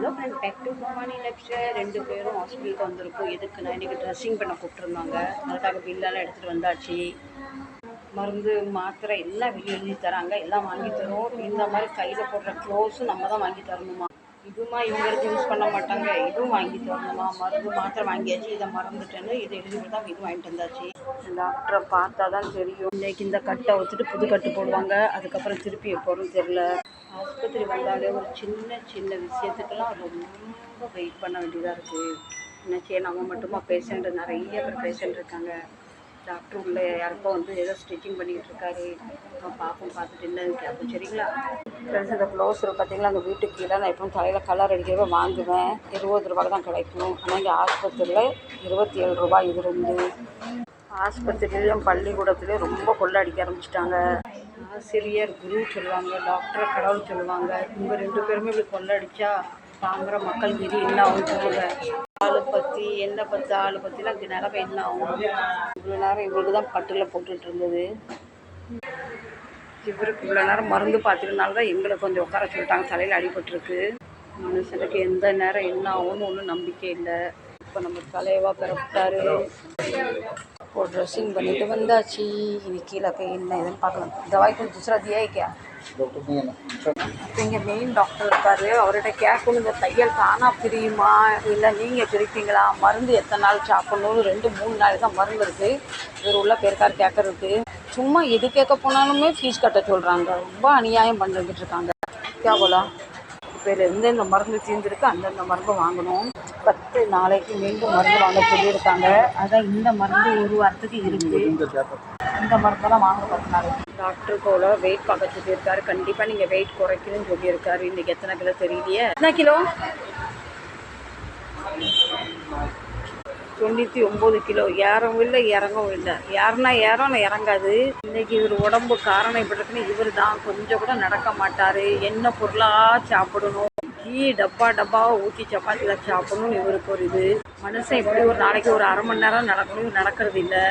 Hello friend, back to Bhavani லெப்ஸ்டர். 2 பேரும் ஹாஸ்பிட்டலுக்கு வந்திருக்கோம். எதுக்குன்னா இன்றைக்கி ட்ரெஸ்ஸிங் பண்ண கூப்பிட்ருந்தாங்க. அதுக்காக பில்லெல்லாம் எடுத்துகிட்டு வந்தாச்சு. மருந்து மாத்திரை எல்லாம் வெளியே எழுதி தராங்க, எல்லாம் வாங்கி தரோம். இந்த மாதிரி கையில் போடுற க்ளோஸும் நம்ம தான் வாங்கி தரணுமா. இதுமா இவங்களுக்கு யூஸ் பண்ண மாட்டாங்க, இதுவும் வாங்கி தரணுமா. மருந்து மாத்திரை வாங்கியாச்சு, இதை மறந்துட்டேன்னு இதை எழுதி கொடுத்தா இது வாங்கிட்டு வந்தாச்சு. டாக்டரை பார்த்தா தான் தெரியும். இன்றைக்கி இந்த கட்டை வச்சுட்டு புது கட்டு போடுவாங்க, அதுக்கப்புறம் திருப்பி எப்போதும் தெரில. ஆஸ்பத்திரி வந்தாலே ஒரு சின்ன சின்ன விஷயத்துக்கெல்லாம் ரொம்ப வெயிட் பண்ண வேண்டியதாக இருக்குது. என்னாச்சே நம்ம மட்டுமா பேஷண்ட்டு, நிறைய பேர் பேஷண்ட் இருக்காங்க. டாக்டர் உள்ள யாருக்கோ ஏதோ ஸ்டிச்சிங் பண்ணிக்கிட்டு இருக்காரு. பார்ப்போம், பார்த்துட்டு என்னன்னு கேட்போம். சரிங்களா ஃப்ரெண்ட்ஸ்? இந்த ப்ளவுஸ் பார்த்தீங்களா, அந்த வீட்டுக்கு கீழே நான் எப்பவும் தலையில் கலர் அடிக்கவே வாங்குவேன். 20 ரூபாய்க்கு தான் கிடைக்கும். ஆனால் இங்கே ஆஸ்பத்திரியில் 27 ரூபாய். இது 2 ஆஸ்பத்திரியிலையும் பள்ளிக்கூடத்துலேயும் ரொம்ப கொள்ளை அடிக்க ஆரம்பிச்சிட்டாங்க. ஆசிரியர் குரு சொல்லுவாங்க, டாக்டரை கடவுள் சொல்லுவாங்க. இவங்க 2 பேருமே இப்படி கொள்ளை அடித்தா பாம்புற மக்கள் மீது என்ன ஆகும் சொல்லுங்க. ஆளை பற்றி என்னை பற்றி ஆளை பற்றிலாம் இங்கே நிலமை என்ன ஆகும். இவ்வளோ நேரம் இவங்களுக்கு தான் பட்டில் போட்டுட்டு இருந்தது. இவருக்கு இவ்வளோ நேரம் மருந்து பார்த்துக்கிறதுனால தான் எங்களை கொஞ்சம் உட்கார சொல்லிட்டாங்க. தலையில் அடிபட்டுருக்கு. மனுஷனுக்கு எந்த நேரம் என்ன ஆகும்னு ஒன்றும் நம்பிக்கை இல்லை. இப்போ நம்ம தலைவா பிறப்பிட்டாரு. இப்போ ड्रेसिंग பண்ணிட்டு வந்தாச்சு. இது கீழே போய் என்ன எதுன்னு பார்க்கலாம். दवाई कुछ दूसरा दिया है क्या? இங்கே மெயின் டாக்டர் இருக்காரு, அவர்கிட்ட கேட்கணும், இந்த தையல் தானாக பிரியுமா இல்லை நீங்கள் பிரிப்பீங்களா, மருந்து எத்தனை நாள் சாப்பிட்ணும், 2-3 நாள் தான் மருந்து இருக்குது. இவர் உள்ள பேருக்கார் கேட்கறதுக்கு. சும்மா எது கேட்க போனாலுமே ஃபீஸ் கட்ட சொல்கிறாங்க. ரொம்ப அநியாயம் பண்ணிக்கிட்டு இருக்காங்க. கேட்கலாம். இப்போ எந்தெந்த மருந்து தீர்ந்துருக்கு அந்தந்த மருந்து வாங்கணும். 10 நாளைக்கு மீண்டும் மருந்து வாங்க சொல்லியிருக்காங்க. அதான் இந்த மருந்து 1 வாரத்துக்கு இருக்குது. இந்த மருந்தெல்லாம் வாங்க 10 நாளைக்கு. டாக்டர் போல் வெயிட் பார்க்க சொல்லியிருக்காரு. கண்டிப்பாக நீங்கள் வெயிட் குறைக்கணும்னு சொல்லியிருக்காரு. இன்றைக்கி எத்தனை கிலோ தெரியலையே. எத்தனை கிலோ? 99 கிலோ. ஏறவும் இல்லை இறங்கவும் இல்லை. யாருன்னா ஏறும் இறங்காது. இன்றைக்கி இவர் உடம்பு காரணம் இப்படின்னு இவர் தான் கொஞ்சம் கூட நடக்க மாட்டார். என்ன பொருளாக சாப்பிடணும், கீ டப்பாவை ஊற்றி சப்பாத்தியில் சாப்பிடணும்னு இவருக்கு ஒரு இது. மனுஷன் இப்படி ஒரு நாளைக்கு ஒரு அரை மணி நேரம் நடக்கணும், நடக்கிறது இல்லை.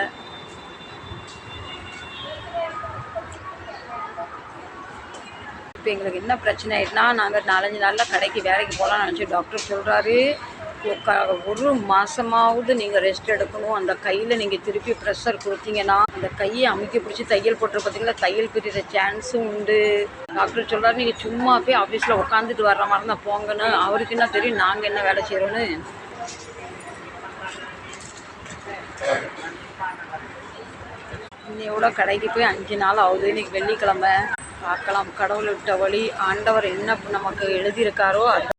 இப்போ எங்களுக்கு என்ன பிரச்சனை ஆகிட்டுனா, நாங்கள் 4-5 நாளில் கடைக்கு வேலைக்கு போகலான்னு நினச்சி டாக்டர் சொல்கிறாரு, 1 மாதமாவது நீங்கள் ரெஸ்ட் எடுக்கணும். அந்த கையில் நீங்கள் திருப்பி ப்ரெஷர் கொடுத்தீங்கன்னா அந்த கையை அமுக்கி பிடிச்சி தையல் போட்டு பார்த்தீங்கன்னா தையல் பிரிகிற சான்ஸும் உண்டு. டாக்டர் சொல்கிறாரு, நீங்கள் சும்மா போய் ஆஃபீஸில் உட்காந்துட்டு வர்ற மாதிரி தான் போங்கன்னு. அவருக்கு என்ன தெரியும் நாங்கள் என்ன வேலை செய்கிறோன்னு. இன்னையோட கடைக்கு போய் 5 நாள் ஆகுது. இன்றைக்கி வெள்ளிக்கிழமை. பார்க்கலாம், கடவுள் விட்ட வழி. ஆண்டவர் என்ன நமக்கு எழுதியிருக்காரோ அது